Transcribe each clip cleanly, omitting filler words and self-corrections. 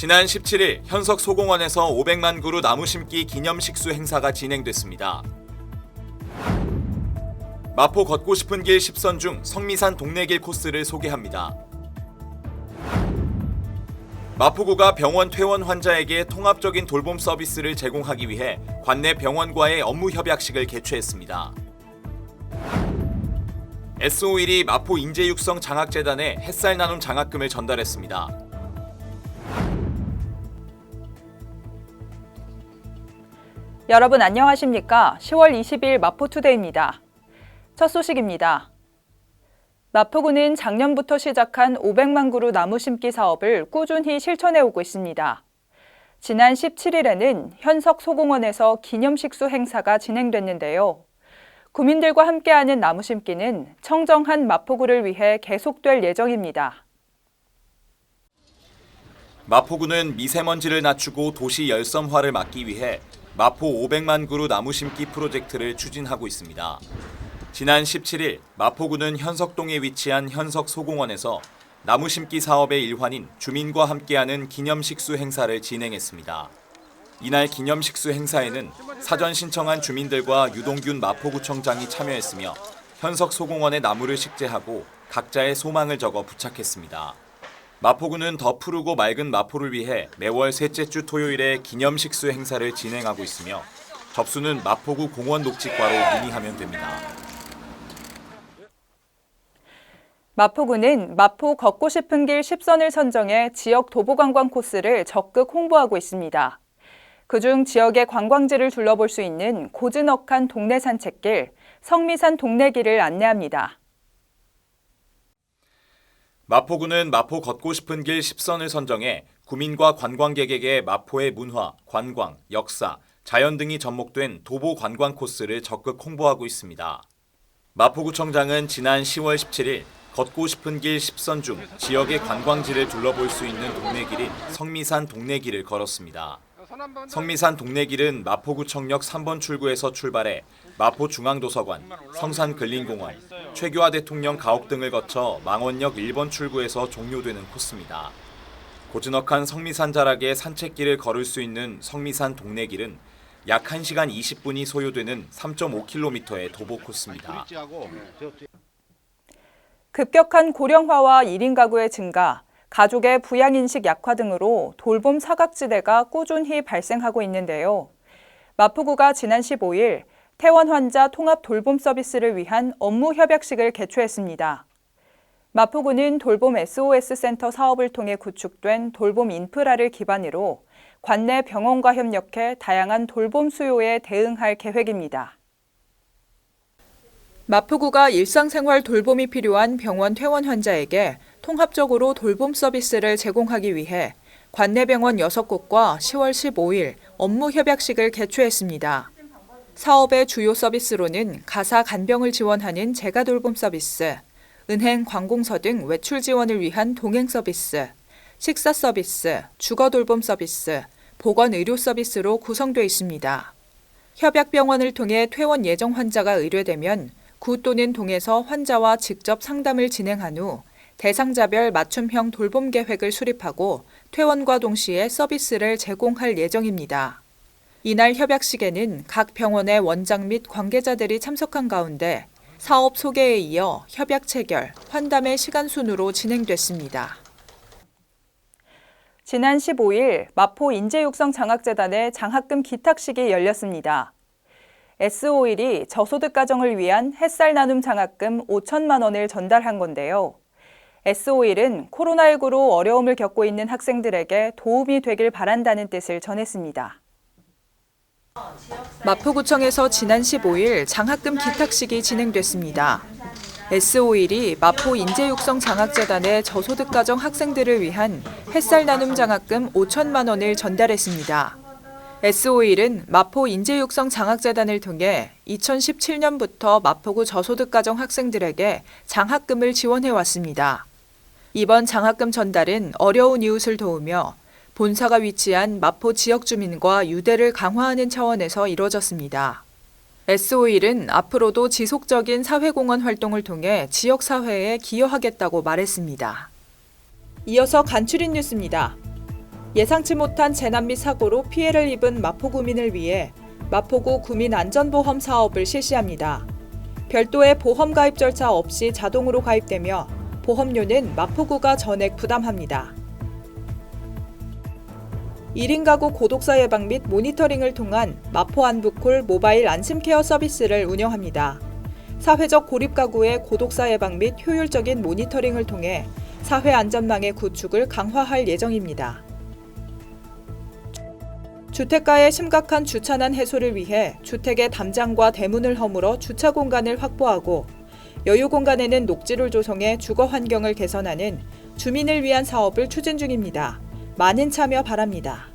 지난 17일 현석 소공원에서 500만 그루 나무 심기 기념식수 행사가 진행됐습니다. 마포 걷고 싶은 길 10선 중 성미산 동네길 코스를 소개합니다. 마포구가 병원 퇴원 환자에게 통합적인 돌봄 서비스를 제공하기 위해 관내 병원과의 업무 협약식을 개최했습니다. SO1이 마포 인재육성 장학재단에 햇살 나눔 장학금을 전달했습니다. 여러분 안녕하십니까? 10월 20일 마포투데이입니다. 첫 소식입니다. 마포구는 작년부터 시작한 500만 그루 나무 심기 사업을 꾸준히 실천해오고 있습니다. 지난 17일에는 현석 소공원에서 기념식수 행사가 진행됐는데요. 구민들과 함께하는 나무 심기는 청정한 마포구를 위해 계속될 예정입니다. 마포구는 미세먼지를 낮추고 도시 열섬화를 막기 위해 마포 500만 그루 나무 심기 프로젝트를 추진하고 있습니다. 지난 17일 마포구는 현석동에 위치한 현석 소공원에서 나무 심기 사업의 일환인 주민과 함께하는 기념식수 행사를 진행했습니다. 이날 기념식수 행사에는 사전 신청한 주민들과 유동균 마포구청장이 참여했으며 현석 소공원의 나무를 식재하고 각자의 소망을 적어 부착했습니다. 마포구는 더 푸르고 맑은 마포를 위해 매월 셋째 주 토요일에 기념식수 행사를 진행하고 있으며 접수는 마포구 공원 녹지과로 문의하면 됩니다. 마포구는 마포 걷고 싶은 길 10선을 선정해 지역 도보관광 코스를 적극 홍보하고 있습니다. 그중 지역의 관광지를 둘러볼 수 있는 고즈넉한 동네 산책길, 성미산 동네길을 안내합니다. 마포구는 마포 걷고 싶은 길 10선을 선정해 구민과 관광객에게 마포의 문화, 관광, 역사, 자연 등이 접목된 도보 관광 코스를 적극 홍보하고 있습니다. 마포구청장은 지난 10월 17일 걷고 싶은 길 10선 중 지역의 관광지를 둘러볼 수 있는 동네길인 성미산 동네길을 걸었습니다. 성미산 동네길은 마포구청역 3번 출구에서 출발해 마포중앙도서관, 성산근린공원, 최규하 대통령 가옥 등을 거쳐 망원역 1번 출구에서 종료되는 코스입니다. 고즈넉한 성미산 자락의 산책길을 걸을 수 있는 성미산 동네길은 약 1시간 20분이 소요되는 3.5km의 도보 코스입니다. 급격한 고령화와 1인 가구의 증가, 가족의 부양인식 약화 등으로 돌봄 사각지대가 꾸준히 발생하고 있는데요. 마포구가 지난 15일 퇴원 환자 통합 돌봄 서비스를 위한 업무 협약식을 개최했습니다. 마포구는 돌봄 SOS 센터 사업을 통해 구축된 돌봄 인프라를 기반으로 관내 병원과 협력해 다양한 돌봄 수요에 대응할 계획입니다. 마포구가 일상생활 돌봄이 필요한 병원 퇴원 환자에게 통합적으로 돌봄 서비스를 제공하기 위해 관내 병원 6곳과 10월 15일 업무 협약식을 개최했습니다. 사업의 주요 서비스로는 가사 간병을 지원하는 재가 돌봄 서비스, 은행, 관공서 등 외출 지원을 위한 동행 서비스, 식사 서비스, 주거 돌봄 서비스, 보건 의료 서비스로 구성되어 있습니다. 협약병원을 통해 퇴원 예정 환자가 의뢰되면 구 또는 동에서 환자와 직접 상담을 진행한 후 대상자별 맞춤형 돌봄 계획을 수립하고 퇴원과 동시에 서비스를 제공할 예정입니다. 이날 협약식에는 각 병원의 원장 및 관계자들이 참석한 가운데 사업 소개에 이어 협약 체결, 환담의 시간 순으로 진행됐습니다. 지난 15일 마포 인재육성 장학재단의 장학금 기탁식이 열렸습니다. SO1이 저소득 가정을 위한 햇살 나눔 장학금 5천만 원을 전달한 건데요. SO1은 코로나19로 어려움을 겪고 있는 학생들에게 도움이 되길 바란다는 뜻을 전했습니다. 마포구청에서 지난 15일 장학금 기탁식이 진행됐습니다. SO1이 마포 인재육성 장학재단의 저소득 가정 학생들을 위한 햇살 나눔 장학금 5천만 원을 전달했습니다. SO1은 마포 인재육성 장학재단을 통해 2017년부터 마포구 저소득 가정 학생들에게 장학금을 지원해왔습니다. 이번 장학금 전달은 어려운 이웃을 도우며 본사가 위치한 마포 지역 주민과 유대를 강화하는 차원에서 이뤄졌습니다. SO1은 앞으로도 지속적인 사회공헌 활동을 통해 지역사회에 기여하겠다고 말했습니다. 이어서 간추린 뉴스입니다. 예상치 못한 재난 및 사고로 피해를 입은 마포구민을 위해 마포구 구민안전보험 사업을 실시합니다. 별도의 보험 가입 절차 없이 자동으로 가입되며 보험료는 마포구가 전액 부담합니다. 1인 가구 고독사 예방 및 모니터링을 통한 마포 안부콜 모바일 안심케어 서비스를 운영합니다. 사회적 고립 가구의 고독사 예방 및 효율적인 모니터링을 통해 사회 안전망의 구축을 강화할 예정입니다. 주택가의 심각한 주차난 해소를 위해 주택의 담장과 대문을 허물어 주차 공간을 확보하고 여유 공간에는 녹지를 조성해 주거 환경을 개선하는 주민을 위한 사업을 추진 중입니다. 많은 참여 바랍니다.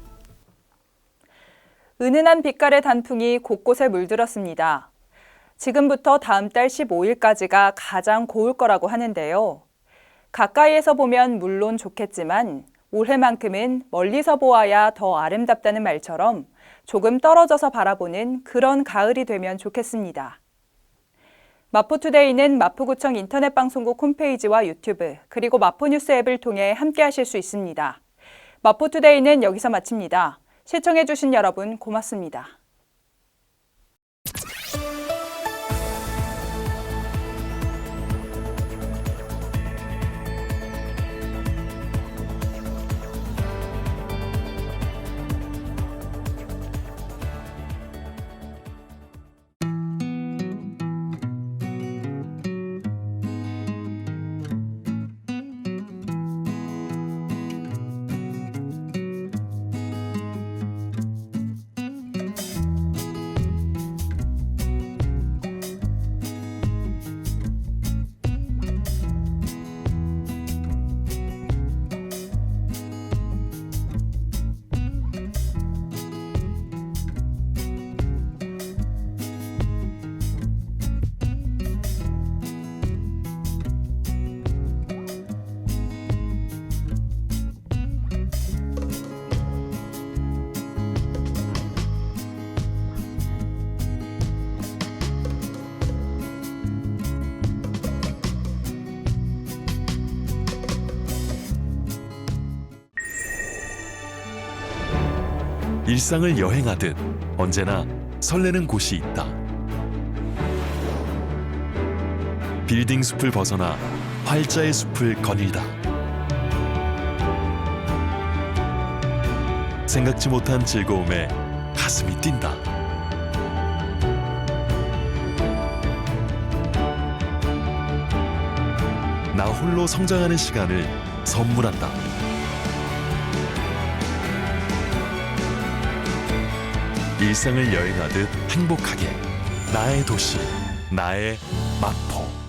은은한 빛깔의 단풍이 곳곳에 물들었습니다. 지금부터 다음 달 15일까지가 가장 고울 거라고 하는데요. 가까이에서 보면 물론 좋겠지만 올해만큼은 멀리서 보아야 더 아름답다는 말처럼 조금 떨어져서 바라보는 그런 가을이 되면 좋겠습니다. 마포투데이는 마포구청 인터넷 방송국 홈페이지와 유튜브 그리고 마포뉴스 앱을 통해 함께하실 수 있습니다. 마포투데이는 여기서 마칩니다. 시청해주신 여러분 고맙습니다. 일상을 여행하듯 언제나 설레는 곳이 있다. 빌딩 숲을 벗어나 활자의 숲을 거닐다. 생각지 못한 즐거움에 가슴이 뛴다. 나 홀로 성장하는 시간을 선물한다. 일상을 여행하듯 행복하게 나의 도시, 나의 마포.